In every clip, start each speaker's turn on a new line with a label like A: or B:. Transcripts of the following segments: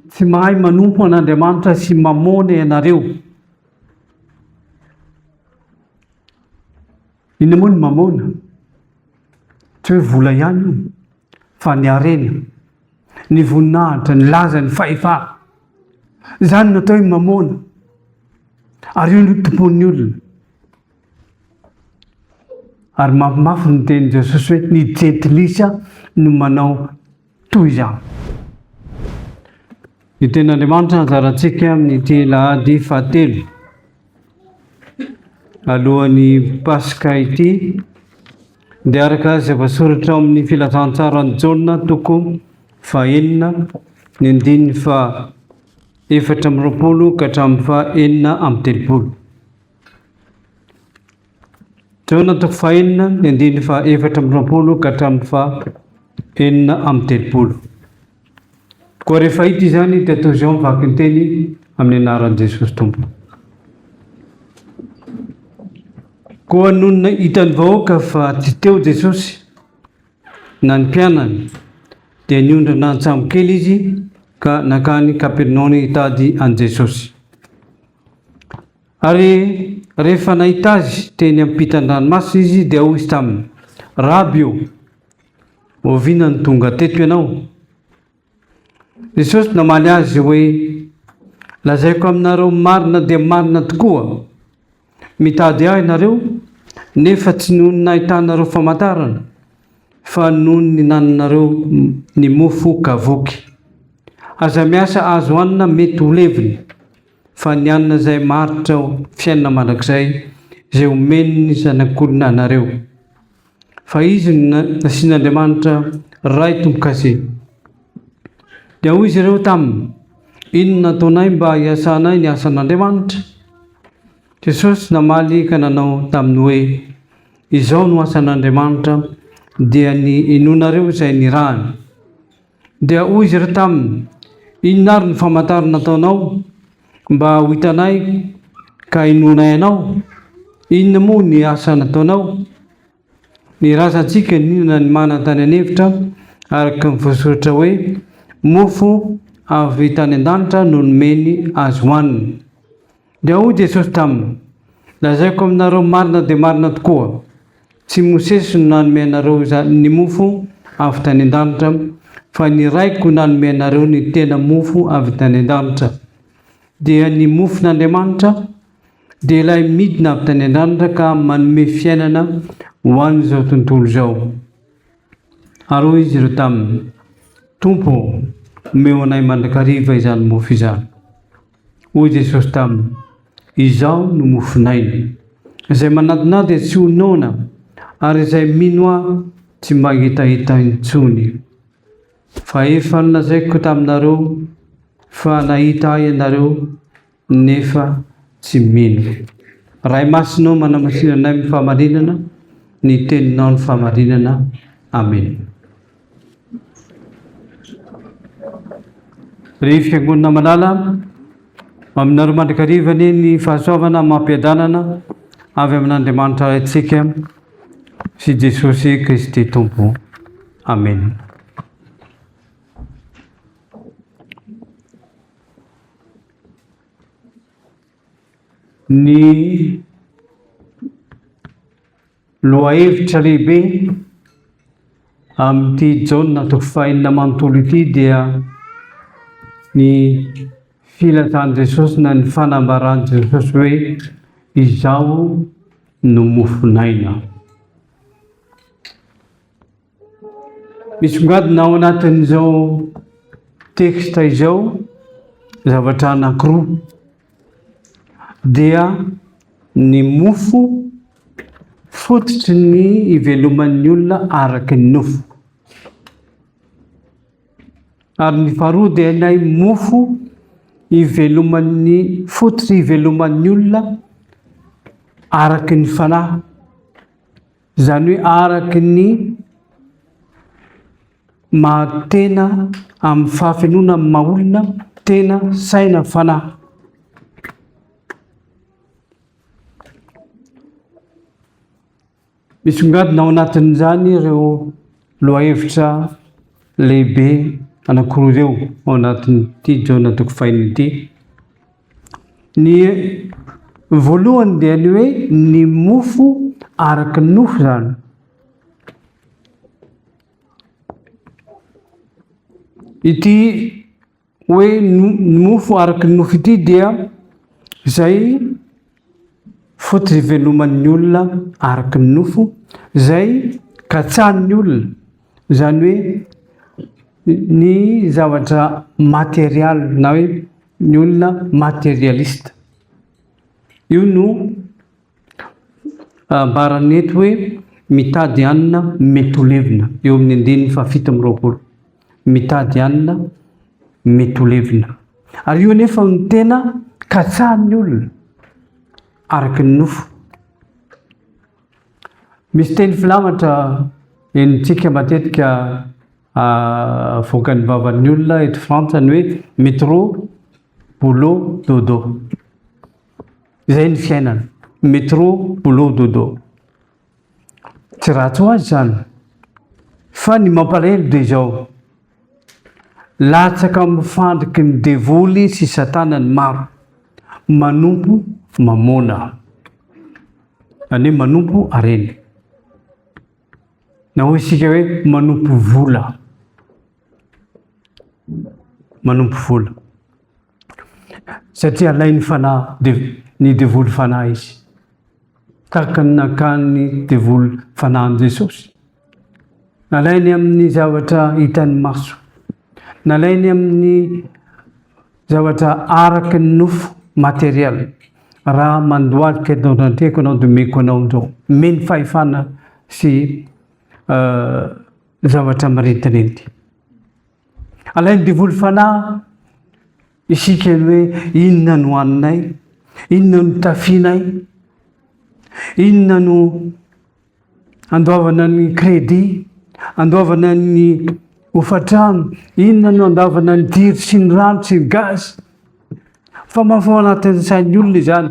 A: tsy mahay manompo an'Andriamanitra sy mamona ianareo. Inona moa ny mamona? Tsy hoe vola ihany io, fa ny harena, ny voninahitra, ny laza, ny fahefana. Izany natao hoe mamona. Ary io no tompon'ny olona. Ary mafimafy ny tenin'i Jesosy hoe ny jentilisa no manao toy izany. Ny tenin'Andriamanitra anjarantsika amin'ity Alahady fahatelo alohan'ny Pasika ity dia araka izay voasoratra ao amin'ny filazantsarany Jaona toko fahaenina ny andininy faha-efatra amby roapolo ka hatramin'ny faha-enina amby telopolo. Jaona toko fahaenina ny andininy faha-efatra amby roapolo ka hatramin'ny faha-enina amby telopolo. Koa rehefa hita izany dia toy izao mivaky ny teny amin'ny anaran'i Jesosy Tompo. Koa nohon'ny hitan'ny vahoaka fa tsy teo Jesosy na ny mpianany dia niondrana an-trano kely izy ka nakany Kapernona hitady an Jesosy. Ary rehefa nahita azy teny ampitan-dranomasina izy dia hoy izy taminy: Rabi ô, oviana ny tonga teto ianao? Jesosy namaly azy hoe: lazaiko aminareo marina dia marina tokoa, mitady ahy ianareo nefa tsy noho ny nahitanareo famantarana fa noho ny naninareo ny mofo kavoky. Aza miasa azo hanina mety ho leviny, fa ny hanina izay maharitra fiainana mandrakizay izay omeny ny zanak'olona anareo. Fa izy no nasian'Andriamanitra ray tombo-kase. Dia hoy izy ireo taminy: inona nataonay mba hiasanay ny asan'Andriamanitra? Jesosy namaly ka nanao taminy hoe: izao no asan'Andriamanitra dia ny inonareo izay nirahany. Dia hoy izy ireo taminy: inona ary ny famantarana nataonao mba ho hitanay ka inonay anao? Inona moa ny asa nataonao? Ny razantsika ninona ny manan-tany an'efitra araka ny voasoratra hoe: mofo avy tany an-danitra no nomeny azy hohanina. Dia hoy Jesosy taminy: lazaiko aminareo marina dia marina tokoa, tsy Mosesy no nanome anareo ny mofo avy tany an-danitra, fa ny raiko nanome anareo ny tena mofo avy tany an-danitra. Dia ny mofon'Andriamanitra dia ilay midina avy tany an-danitra ka manome fiainana ho an'izao tontolo izao. Ary hoy izy ireo taminy: Tompo, omeo anay mandrakariva izany mofo izany. Hoy Jesosy taminy: izao no mofonay, izay manadinady tsy ho noana, ary izay mino aho tsy mahitahita intsony. Fa efa nolazaiko taminareo fa nahita ahy ianareo nefa tsy mino. Ray masinao manamasinanay amin'ny fahamarinana, ny teninao ny fahamarinana. Amen. Ry fiangonana malala, aminareo mandrakarivany ny fahasoavana mampiadanana avy amin'Andriamanitra antsika sy Jesosy Kristy Tompo. Amen. Ny lohahevitra lehibe amin'ity Jaona toko fahaenina manontolo ity dia ny filazan'i Jesosy na ny fanambaran'i Jesosy hoe: izao no mofonaina. Misongadina ao anatin'izao teksta izao zavatra anankiroa. Dia ny mofo fototry ny iveloman'ny olona araky ny nofo. Ary ny faharoa dia ilay mofo iveloman'ny fototry iveloman'ny olona araky ny fanahy. Izany hoe araky ny mahatena amin'ny fahafenoana amin'ny maha-olona tena saina fanahy. Misongadina ao anatin'izany ireo lohahevitra lehibe anankiroa ireo ao anatin'ity jaona toko fahin'ity. Ny voalohany dia ny hoe ny mofo araky ny nofo zany. Ity hoe mofo araky ny nofo ity dia zay fototra iveloman'ny olona araky ny nofo, zay katsahan'ny olona, zany hoe ny zavatra material na hoe ny olona materialiste. Io no ambarany eto hoe mitady hanina mety ho levina, eo amin'ny 7:20. Mitady hanina mety ho levina. Ary io nefa ny tena katsahan'ny olona araky ny nofo. Misy teny filamatra enitsika matetika voakan'ny vavan'ny olona eto Frantsa ny hoe métro, boulot, dodo. Izay ny fiainana, métro, boulot, dodo. Tsy ratsy ho azy zany, fa ny mampalahelo dia izao: latsaka mifandriky ny devoly sy satanany maro, manompo mamona, any manompo areny, na hoy isika hoe manompo vola, manompo vola. Satria alainy fanahy ny devoly fanahy izy, tahaka ny nakany devoly fanahin Jesosy. Nalainy amin'ny zavatra hitan'ny maso, nalainy amin'ny zavatra araky ny nofo material. Raha mandohalika eto an-tranteko anao dia meko anao andao, meny fahefana sy zavatra marentinenty. Alainy devoly fanahy isika ny hoe inona no haninay, inona no tafianay, inona no andoavana ny crédit, andoavana ny hofatrano, inona no andoavana ny jiro sy ny rano sy ny gaz. Fa mahafao anatin'ny sain'ny olona izany.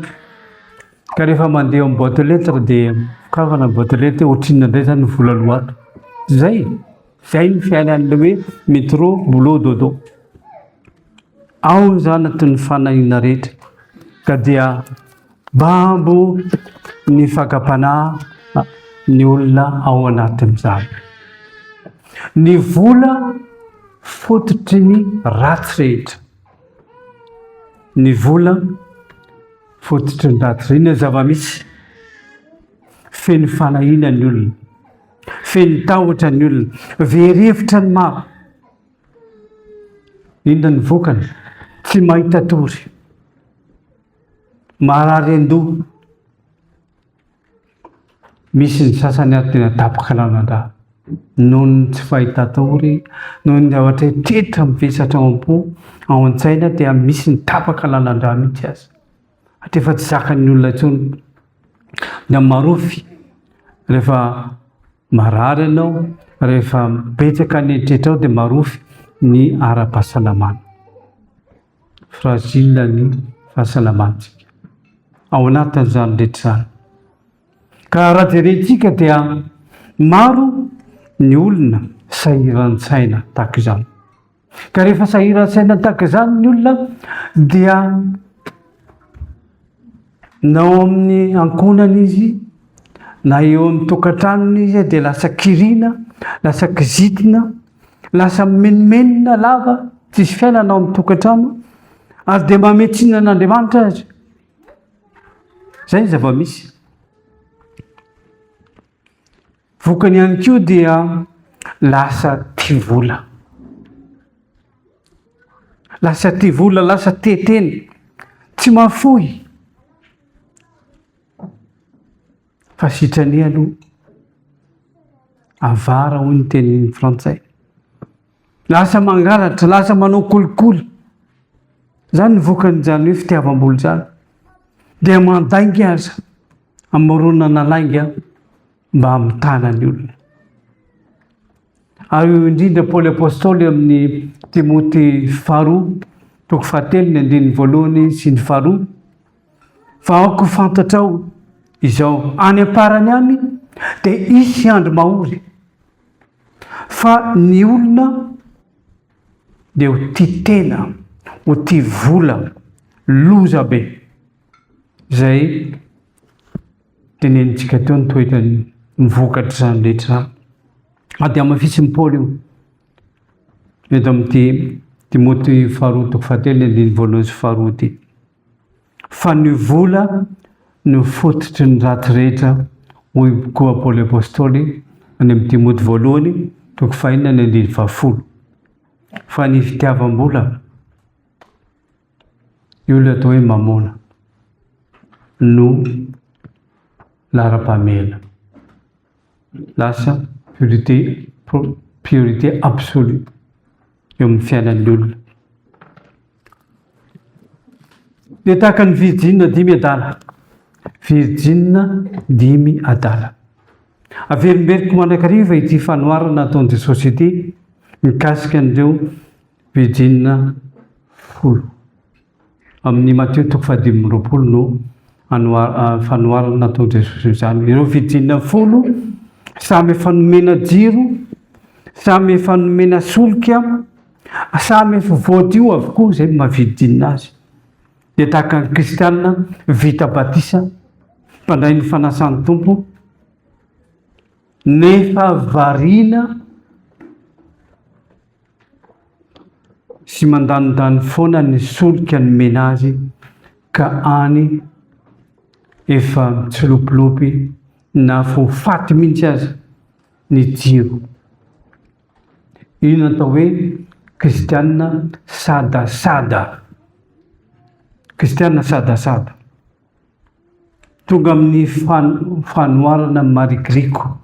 A: Ka rehefa mandeha amin'ny boîte lettre dia kavana boîte lettre ohatrinona indray zany vola loato. Zay ny fiainan'ilay hoe métro, boulot, dodo. Ao zany anatin'ny fanahiana rehetra, ka dia bambo ny fakapanahy ny olona ao anatin'izany. Ny vola fototry ny ratsy rehetra. Ny vola fototry ny ratsy. Inona zava-misy? Feno fanahiana ny olona, feno tahotra ny olona, very-hevitra ny maro. Inona ny vokany? Tsy mahita tory, marary an-doha. Misy ny sasany ato tena tapaka lanan-drà noho ny tsy fahita tory, noho ny zavatra tetra mivesatra ao an-tsaina dia misy ny tapaka lanan-drà mihitsy azy. Hatria efa tsy zakan'ny olona intsony. Na marofy rehefa marary ianao, rehefa betsaka ny eritreritra ao dia marofy ny ara-pahasalamana. Fragile ny fahasalamantsika ao anatin'izany rehetra zany. Ka raha jerentsika dia maro ny olona sahiran-tsaina tahaka izany. Ka rehefa sahiran-tsaina tahaka izany ny olona dia na ao amin'ny ankonany izy, na eo amin'ny tokantranony izy dia lasa kiriana, lasa kizitina, lasa menomenona lava, tsisy fiainana ao amin'ny tokantrano, ary dia mametsinana an'Andriamanitra azy. Zay ny zava-misy. Vokany ihany koa dia lasa tia vola. Lasa tia vola, lasa teteny, tsy mahafoy. Fa sitrany aloha avara hoy ny teny frantsay. Lasa mangalatra, lasa manao kolikoly. Zany ny vokan'izany hoe fitiavam-boly zany. Dia mandainga aza, amoronana lainga mba hamitana ny olona. Ary indrindra Paoly apôstôly amin'ny Timothée faharoa, toko 7:1 sy ny 2. Fa aoko fantatrao izao, any am-parany any dia hisy andro mahory, fa ny olona dia ho tia tena, ho tia vola, loza be. Zay tenenitsika teo ny toetra mivokatra zany rehetra zany. Ady amafisiny Paoly io eto amin'ity Timoty faharoa toko fahatelo andiny voalohany sy faharoa ty. Fa ny vola no fototry ny ratsy rehetra hoy koa Paoly apôstôly any amin'ny Timoty voalohany toko fahaenina andiny fahafolo. Fa ny fitiavam-bola io le atao hoe mamona no lara-pamela, lasa priorité absolue eo amin'ny fiainan'ny olona. Dia tahaka ny virgin 5 adala. Virgin 5 adala. Averimberiko manakariva ity fanoharana nataon'i Jesosy ity mikasika an'ireo virgin 10. Amin'ny Matteo toko 5:20 no fanoharana nataon'i Jesosy izany. Ireo virgin 10 samy efa nomena jiro, samy efa nomena solika, samy efa voadio avokoa zay mahavirgin azy. Dia tahaka ny kristianina vita batisa, mpandray ny fanasan'ny tompo, nefa variana sy mandanindany foana ny solika nomena azy ka any efa mitsilopilopy na fofaty mihitsy azy ny jiro. Io natao hoe kristianina sadasada. Kristianina sadasada. Tonga amin'ny fanoharana marigriko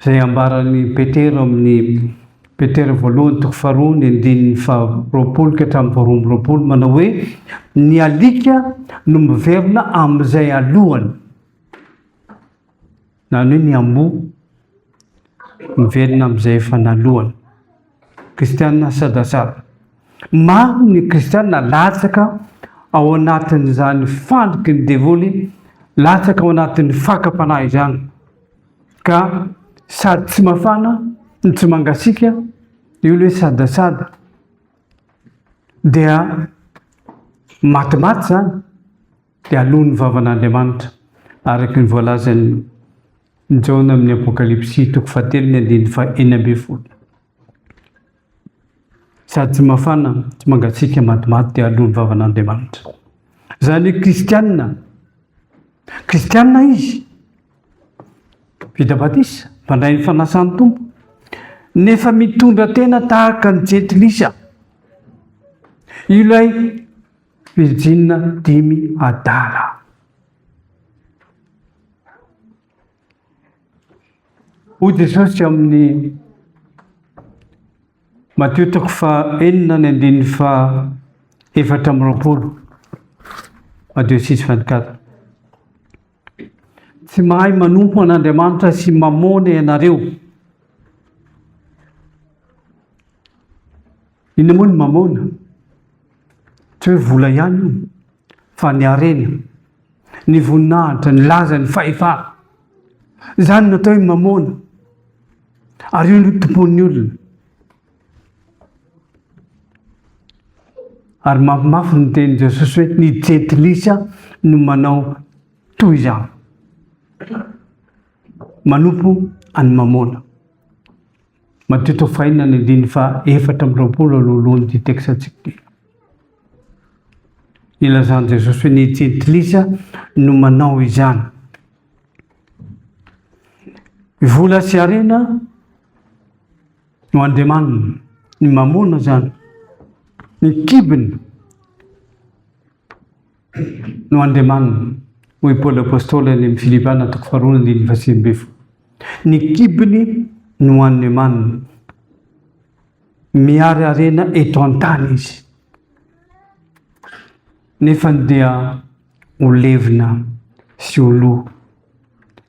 A: zay ambaran'ny Petera amin'ny Petera voalohany toko faharoa ny andininy faharoapolo ka hatramin'ny faharoambiroapolo manao hoe ny alika no miverina amin'izay alohany. Na hoe ny amboa miverina amin'izay efa nalohany. Kristianina sadasada. Maro ny kristianina latsaka ao anatin'izany fandriky ny devoly, latsaka ao anatin'ny fakapanahy izany. Ka sady tsy mafana, tsy mangasika, io hoe sadasada. Dia matimaty zany, dia alohan'ny vavan'Andriamanitra. Araky ny voalazan'ny Jaona amin'ny Apokalipsy toko 7:4. Sady tsy mafana, tsy mangasika, matimaty dia alohan'ny vavan'Andriamanitra. Zany hoe kristianina. Kristianina izy. Vita batisa, mpandray ny fanasan'ny tompo. Nefa mitondra tena tahaka ny jetilisa. Io ilay virgin 5 adala. Hoy Jesosy amin'ny Matteo toko 4:4. Matteo 6:24. Tsy mahay manompo an'Andriamanitra sy mamona ianareo. Ino moa ny mamona? Tsy hoe vola ihany io, fa ny harena, ny voninahitra, ny laza, ny fahefana. Zany natao hoe mamona. Ary io no tompon'ny olona. Ary mafimafy ny tenin'i Jesosy hoe ny jetilisa no manao toy izany. Manompo any mamona. Matteo toko 5:4 alohalohan'ny ity tekstantsika ity. Ilazany Jesosy hoe ny jetilisa no manao izany. Vola sy harena no andemanina, ny mamona zany. Ny kibiny no andemanina. Hoy Paoly apôstôly any amin'ny Filipana toko 4:5. Ny kibiny no andemanina. Miary harena eto an-tany izy. Nefa dia ho levina sy ho lo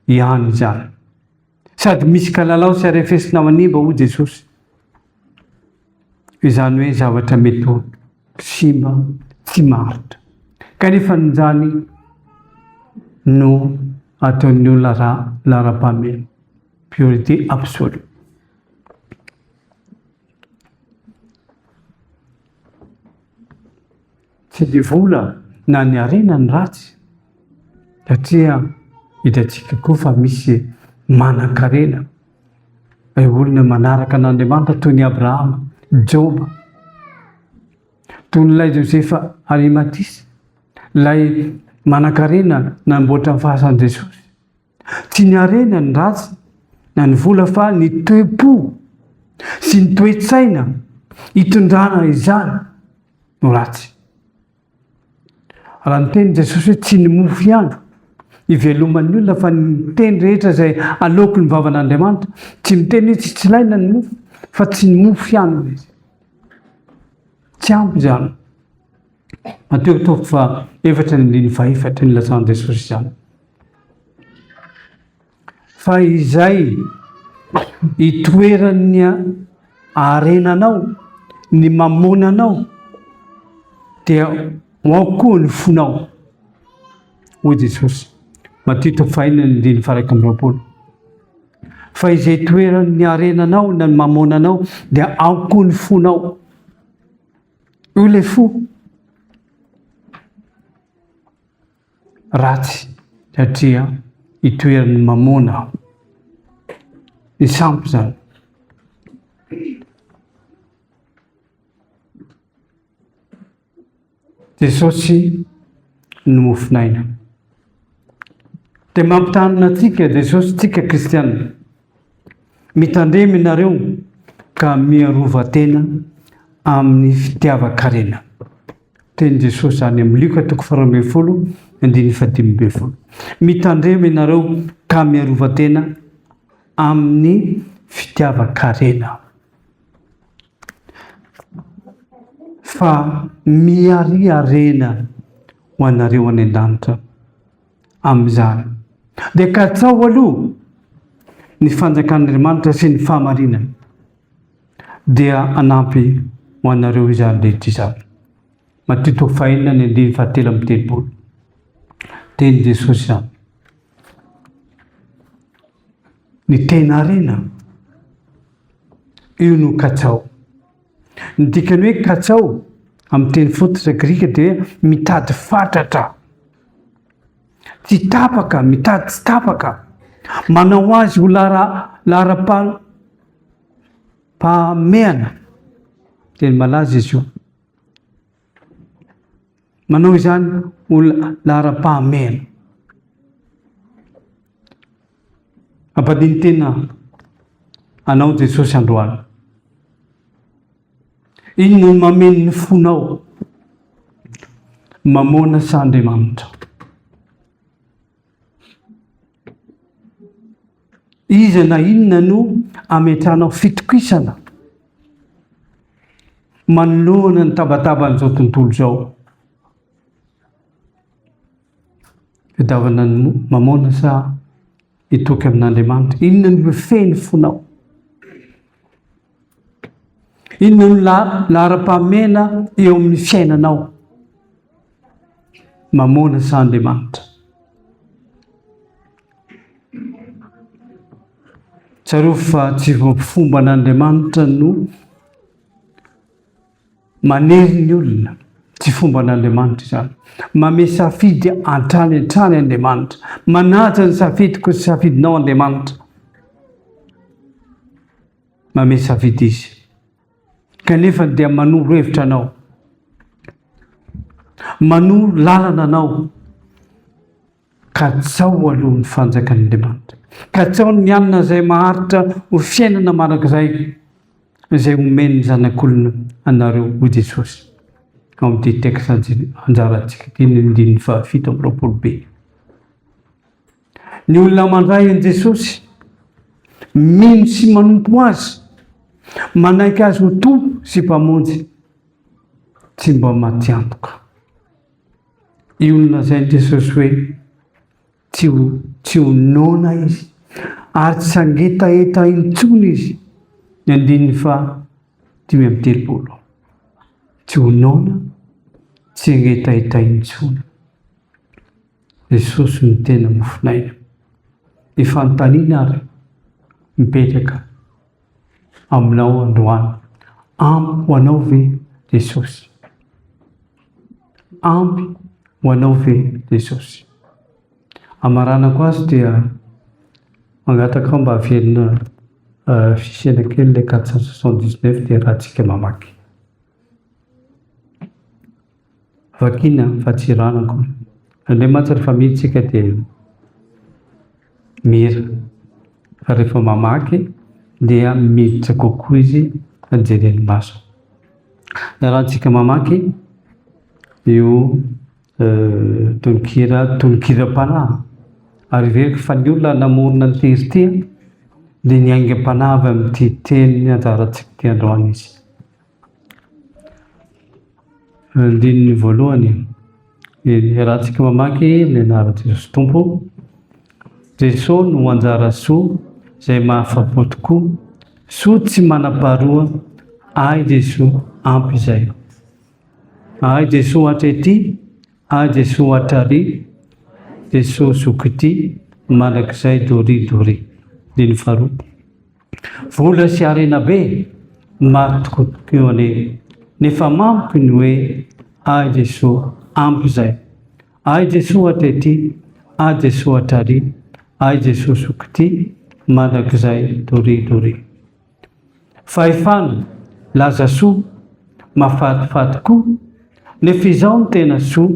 A: ihany zany. Sady misy kalalao sy arefesina manimba hoy Jesosy. Izany hoe zavatra mety ho simba, tsy maritra. Kanefa n'izany no ataon'ny olona lara-pamela. Priorité absolue. tsy ny vola na ny arena ny ratsy satria hitantsika koa fa misy manan-karena olona manaraka an'Andriamanitra toy ny Abrahama, Joba, toy nylay Josefa Arimatisy, lay manan-karena namboatra ny fahasan'i Jesosy. Tsy ny arena ny ratsy na ny vola fa ny toe-po sy ny toe-tsaina hitondrana izany no ratsy. Raha niteny Jesosy hoe tsy ny mofo ihany iveloman'ny olona fa ny teny rehetra izay aleoko ny vavan'Andriamanitra, tsy miteny hoe tsy ilaina ny mofo fa tsy ny mofo ihany izy. Tsy ampy izany. Mateo toko fa 4:24 nilazan'i Jesosy izany. Fa izay itoeran'ny arenanao, ny mamonanao, dia ao koa ny fonao. Hoy Jesosy. Mateo 5:20. Fa izay itoeran'ny arenanao na ny mamonanao dia ao koa ny fonao. Io le fo. Ratsy satria itoeran'ny mamona. Ny sampy zany. Jesosy no mofinaina. Dia mampitanina antsika Jesosy, tsika kristianina, mitandremy ianareo ka miarovan-tena amin'ny fitiavan-karena. Teny Jesosy zany amin'ny Luka 12:15. Mitandremy ianareo ka miarovan-tena amin'ny fitiavan-karena. Fa miariarena ho anareo any an-danitra amin'izany. Dia katsao aloha ny fanjakan'Andriamanitra sy ny fahamarinana dia anampy ho anareo izany rehetra izany. Mateo 5:17. Teny Jesosy izany. Ny tena arena io no katsao. Ny dikany hoe katsao amin'ny teny fototra Grika dia mitady fatratra, tsy tapaka, mitady tsy tapaka, manao azy ho lara-pahameana. Teny malaza izy io. Manao izany ho lara-pahameana. Ampadiny tena anao Jesosy androany. Iny no mameno ny fonao, mamona s'Andriamanitra. Iza na inona no ametranao fitokisana manoloana ny tabataban'izao tontolo izao. Fitavana ny mamona sa hitoky amin'Andriamanitra. Inona no feno fonao? Inona no lara-pahamena eo amin'ny fiainanao? Mamona s'Andriamanitra. Tsarao fa tsy fomba an'Andriamanitra no manery ny olona. Tsy fomba an'Andriamanitra izany. Mame safidy hatrany hatrany Andriamanitra. Manaja ny safidiko sy safidinao Andriamanitra. Mame safidy izy. Kanefa dia manoro hevitra anao, manoro lalana anao. Katsao aloha ny fanjakan'Andriamanitra. Katsao ny anina izay maharitra ho fiainana marak'izay izay omeny ny zanak'olona anareo ho Jesosy. Ao amin'ity teksta anjarantsika 5:7. Ny olona mandray an'i Jesosy, mino sy manompo azy, manaiky azy ho tompo sy mpamonjy, tsy mba maty antoka. I olona izay Jesosy hoe tsy ho nona izy ary tsy sangetaeta intsony izy. Ny 5:3. Tsy ho nona, tsy hangetaeta intsony. Jesosy ny tena mofinaina. Ny fanontaniana ary mipetraka aminao androany. Ampy ho anao ve Jesosy? ampy ho anao ve Jesosy. Amaranako azy dia mangataka aho mba havelona fisena kely ilay 479 dia rahantsika mamaky. Vakina fa tsy ranako. Andriamanitra rehefa miditsika dia mira. Fa rehefa mamaky dia miditra kokoa izy anjeren'ny maso. Rahantsika mamaky io tononkira-panahy. Ary veriko fa ny olona namorona ny tery ity dia ny aingam-panahy avy amin'ity teny anjarantsika ity androany izy. Andininy voalohany rahantsika mamaky ny anaran'i Jesosy Tompo. Jesosy no anjara soa izay mahafa-po tokoa. Soa tsy manam-paharoa. Ay Jesosy ampy izay. Ay Jesosy hatrety. Ay Jesosy hatrary. Jesosy zokity mandrakizay dori. Diny faharoa. Vola sy harena be maro tokoa ane nefa mamiko ny hoe ay Jesosy ampy izay. Ay Jesosy hatrety. Ay Jesosy hatrary. Ay Jesosy zokity mandrakizay dori. Fahefana laza soa mahafatifaty koa nefa izao ny tena soa.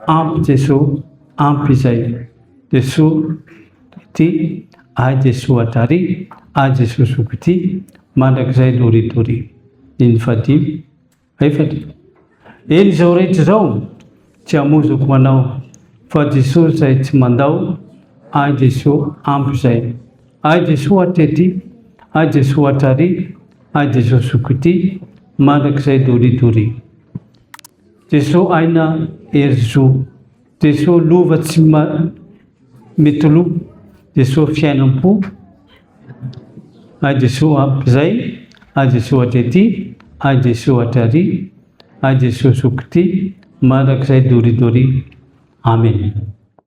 A: Ampy Jesosy ampy izay. Jesosy ty. Ay Jesosy hatrary. Ay Jesosy zokity mandrakizay dori. Diny fadimy. Efatra. Eny izao rehetra izao tsy hamozoko manao fa Jesosy izay tsy mandao. Ay Jesosy ampy izay. Ay Jesosy hatrety. Ay Jesosy hatrary. Ay Jesosy zokity mandrakizay dori. Jesosy aina hery-zo. Jesosy lova tsy mety lo. Jesosy fiainam-po. Ay Jesosy ampy izay. Ay Jesosy hatrety. Ay Jesosy hatrary. Ay Jesosy zokity mandrakizay dori. Amen.